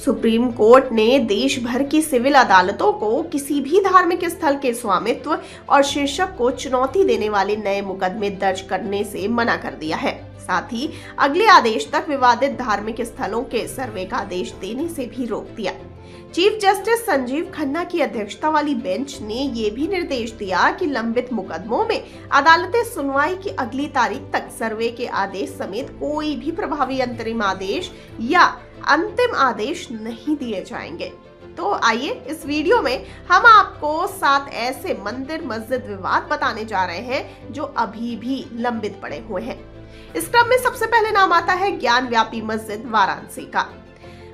Supreme court ने देश भर की सिविल अदालतों को किसी भी धार्मिक स्थल के स्वामित्व और शीर्षक को चुनौती देने वाले नए मुकदमे दर्ज करने से मना कर दिया है। साथ ही अगले आदेश तक विवादित धार्मिक स्थलों के सर्वे का आदेश देने से भी रोक दिया। चीफ जस्टिस संजीव खन्ना की अध्यक्षता वाली बेंच ने ये भी निर्देश दिया कि लंबित मुकदमों में अदालतें सुनवाई की अगली तारीख तक सर्वे के आदेश समेत कोई भी प्रभावी अंतरिम आदेश या अंतिम आदेश नहीं दिए जाएंगे। तो आइए इस वीडियो में हम आपको 7 ऐसे मंदिर मस्जिद विवाद बताने जा रहे हैं जो अभी भी लंबित पड़े हुए हैं। इस क्रम में सबसे पहले नाम आता है ज्ञान व्यापी मस्जिद वाराणसी का।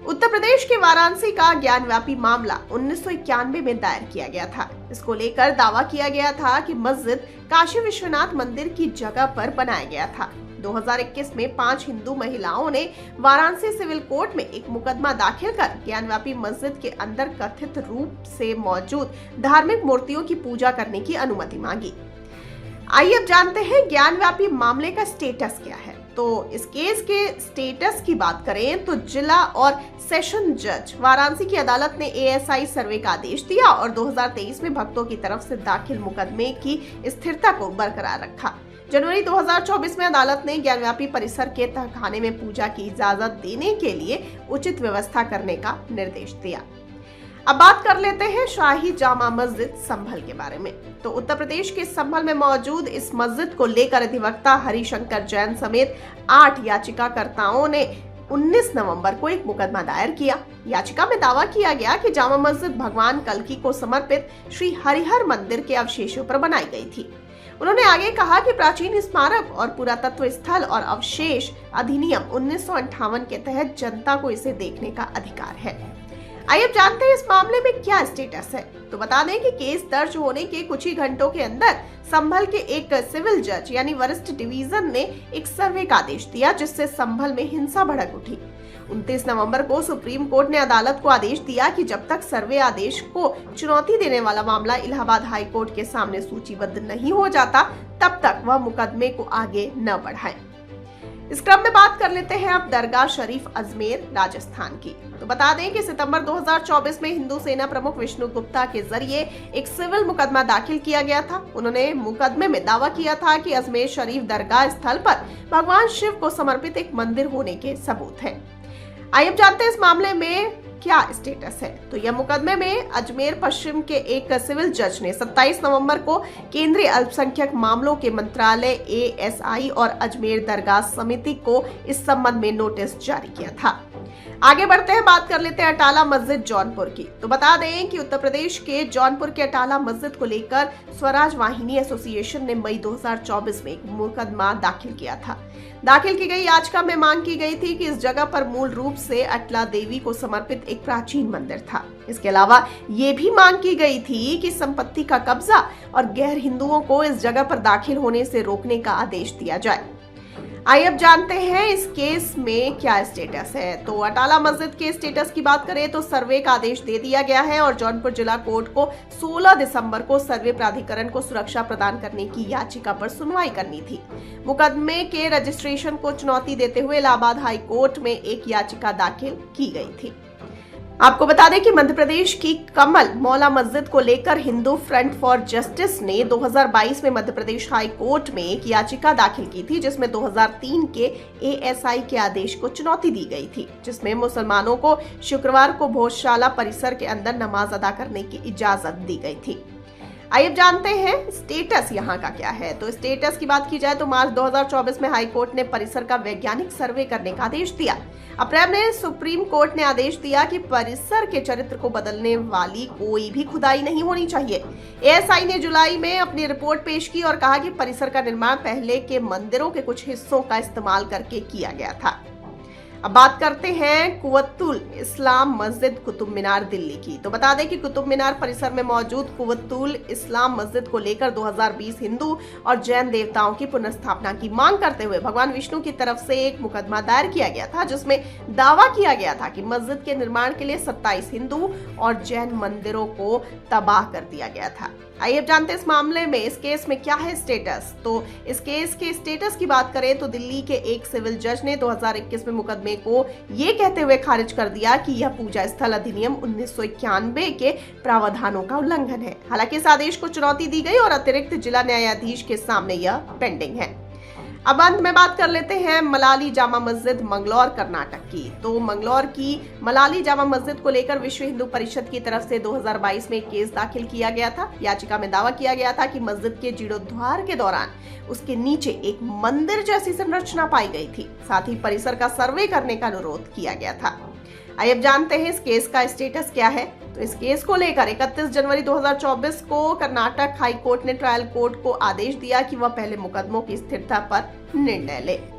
उत्तर प्रदेश के वाराणसी का ज्ञान व्यापी मामला 1991 में दायर किया गया था। इसको लेकर दावा किया गया था कि मस्जिद काशी विश्वनाथ मंदिर की जगह पर बनाया गया था। 2021 में 5 हिंदू महिलाओं ने वाराणसी सिविल कोर्ट में एक मुकदमा दाखिल कर ज्ञान व्यापी मस्जिद के अंदर कथित रूप से मौजूद धार्मिक मूर्तियों की पूजा करने की अनुमति मांगी। आइए अब जानते हैं ज्ञान व्यापी मामले का स्टेटस क्या है। तो इस केस के स्टेटस की बात करें तो जिला और सेशन जज वाराणसी की अदालत ने एएसआई सर्वे का आदेश दिया और 2023 में भक्तों की तरफ से दाखिल मुकदमे की स्थिरता को बरकरार रखा। जनवरी 2024 में अदालत ने ज्ञानव्यापी परिसर के तहखाने में पूजा की इजाजत देने के लिए उचित व्यवस्था करने का निर्देश दिया। अब बात कर लेते हैं शाही जामा मस्जिद संभल के बारे में। तो उत्तर प्रदेश के संभल में मौजूद इस मस्जिद को लेकर अधिवक्ता हरिशंकर जैन समेत 8 याचिकाकर्ताओं ने 19 नवंबर को एक मुकदमा दायर किया। याचिका में दावा किया गया कि जामा मस्जिद भगवान कल्की को समर्पित श्री हरिहर मंदिर के अवशेषों पर बनाई गई थी। उन्होंने आगे कहा कि प्राचीन स्मारक और पुरातत्व स्थल और अवशेष अधिनियम 1958 के तहत जनता को इसे देखने का अधिकार है। आइए अब जानते हैं इस मामले में क्या स्टेटस है। तो बता दें कि केस दर्ज होने के कुछ ही घंटों के अंदर संभल के एक सिविल जज यानी वरिष्ठ डिवीजन ने एक सर्वे का आदेश दिया, जिससे संभल में हिंसा भड़क उठी। 29 नवंबर को सुप्रीम कोर्ट ने अदालत को आदेश दिया कि जब तक सर्वे आदेश को चुनौती देने वाला मामला इलाहाबाद हाई कोर्ट के सामने सूचीबद्ध नहीं हो जाता, तब तक वह मुकदमे को आगे न बढ़ाए। इस क्रम में बात कर लेते हैं अब दरगाह शरीफ अजमेर राजस्थान की। तो बता दें कि सितंबर 2024 में हिंदू सेना प्रमुख विष्णु गुप्ता के जरिए एक सिविल मुकदमा दाखिल किया गया था। उन्होंने मुकदमे में दावा किया था कि अजमेर शरीफ दरगाह स्थल पर भगवान शिव को समर्पित एक मंदिर होने के सबूत हैं। आइए अब जानते हैं इस मामले में क्या स्टेटस है। तो यह मुकदमे में अजमेर पश्चिम के एक सिविल जज ने 27 नवंबर को केंद्रीय अल्पसंख्यक मामलों के मंत्रालय एएसआई और अजमेर दरगाह समिति को इस संबंध में नोटिस जारी किया था। आगे बढ़ते हैं, बात कर लेते हैं अटाला मस्जिद जौनपुर की। तो बता दें कि उत्तर प्रदेश के जौनपुर के अटाला मस्जिद को लेकर स्वराज वाहिनी एसोसिएशन ने मई 2024 में एक मुकदमा दाखिल किया था। दाखिल की गई याचिका में मांग की गई थी कि इस जगह पर मूल रूप से अटला देवी को समर्पित एक प्राचीन मंदिर था। इसके अलावा ये भी मांग की गई थी कि संपत्ति का कब्जा और गैर हिंदुओं को इस जगह पर दाखिल होने से रोकने का आदेश दिया जाए। आइए अब जानते हैं इस केस में क्या स्टेटस है। तो अटाला मस्जिद के स्टेटस की बात करें तो सर्वे का आदेश दे दिया गया है और जौनपुर जिला कोर्ट को 16 दिसंबर को सर्वे प्राधिकरण को सुरक्षा प्रदान करने की याचिका पर सुनवाई करनी थी। मुकदमे के रजिस्ट्रेशन को चुनौती देते हुए इलाहाबाद हाई कोर्ट में एक याचिका दाखिल की गई थी। आपको बता दें कि मध्य प्रदेश की कमल मौला मस्जिद को लेकर हिंदू फ्रंट फॉर जस्टिस ने 2022 में मध्य प्रदेश हाई कोर्ट में एक याचिका दाखिल की थी, जिसमें 2003 के एएसआई के आदेश को चुनौती दी गई थी, जिसमें मुसलमानों को शुक्रवार को भोजशाला परिसर के अंदर नमाज अदा करने की इजाजत दी गई थी। आइए अब जानते हैं स्टेटस यहाँ का क्या है। तो स्टेटस की बात की जाए तो मार्च 2024 में हाई कोर्ट ने परिसर का वैज्ञानिक सर्वे करने का आदेश दिया। अप्रैल में सुप्रीम कोर्ट ने आदेश दिया कि परिसर के चरित्र को बदलने वाली कोई भी खुदाई नहीं होनी चाहिए। एएसआई ने जुलाई में अपनी रिपोर्ट पेश की और कहा कि परिसर का निर्माण पहले के मंदिरों के कुछ हिस्सों का इस्तेमाल करके किया गया था। अब बात करते हैं कुवत्तुल इस्लाम मस्जिद कुतुब मीनार दिल्ली की। तो बता दें कि कुतुब मीनार परिसर में मौजूद कुवत्तुल इस्लाम मस्जिद को लेकर 2020 हिंदू और जैन देवताओं की पुनर्स्थापना की मांग करते हुए भगवान विष्णु की तरफ से एक मुकदमा दायर किया गया था, जिसमें दावा किया गया था कि मस्जिद के निर्माण के लिए 27 हिंदू और जैन मंदिरों को तबाह कर दिया गया था। आइए अब जानते हैं इस मामले में इस केस में क्या है स्टेटस। तो इस केस के स्टेटस की बात करें तो दिल्ली के एक सिविल जज ने 2021 में मुकदमे मुकदमे को ये कहते हुए खारिज कर दिया कि यह पूजा स्थल अधिनियम 1991 के प्रावधानों का उल्लंघन है। हालांकि इस आदेश को चुनौती दी गई और अतिरिक्त जिला न्यायाधीश के सामने यह पेंडिंग है। अब अंत में बात कर लेते हैं मलाली जामा मस्जिद मंगलौर कर्नाटक की। तो मंगलौर की मलाली जामा मस्जिद को लेकर विश्व हिंदू परिषद की तरफ से 2022 में केस दाखिल किया गया था। याचिका में दावा किया गया था कि मस्जिद के जीर्णोद्धार के दौरान उसके नीचे एक मंदिर जैसी संरचना पाई गई थी। साथ ही परिसर का सर्वे करने का अनुरोध किया गया था। आइए अब जानते हैं इस केस का स्टेटस क्या है। तो इस केस को लेकर 31 जनवरी 2024 को कर्नाटक हाई कोर्ट ने ट्रायल कोर्ट को आदेश दिया कि वह पहले मुकदमों की स्थिरता पर निर्णय ले।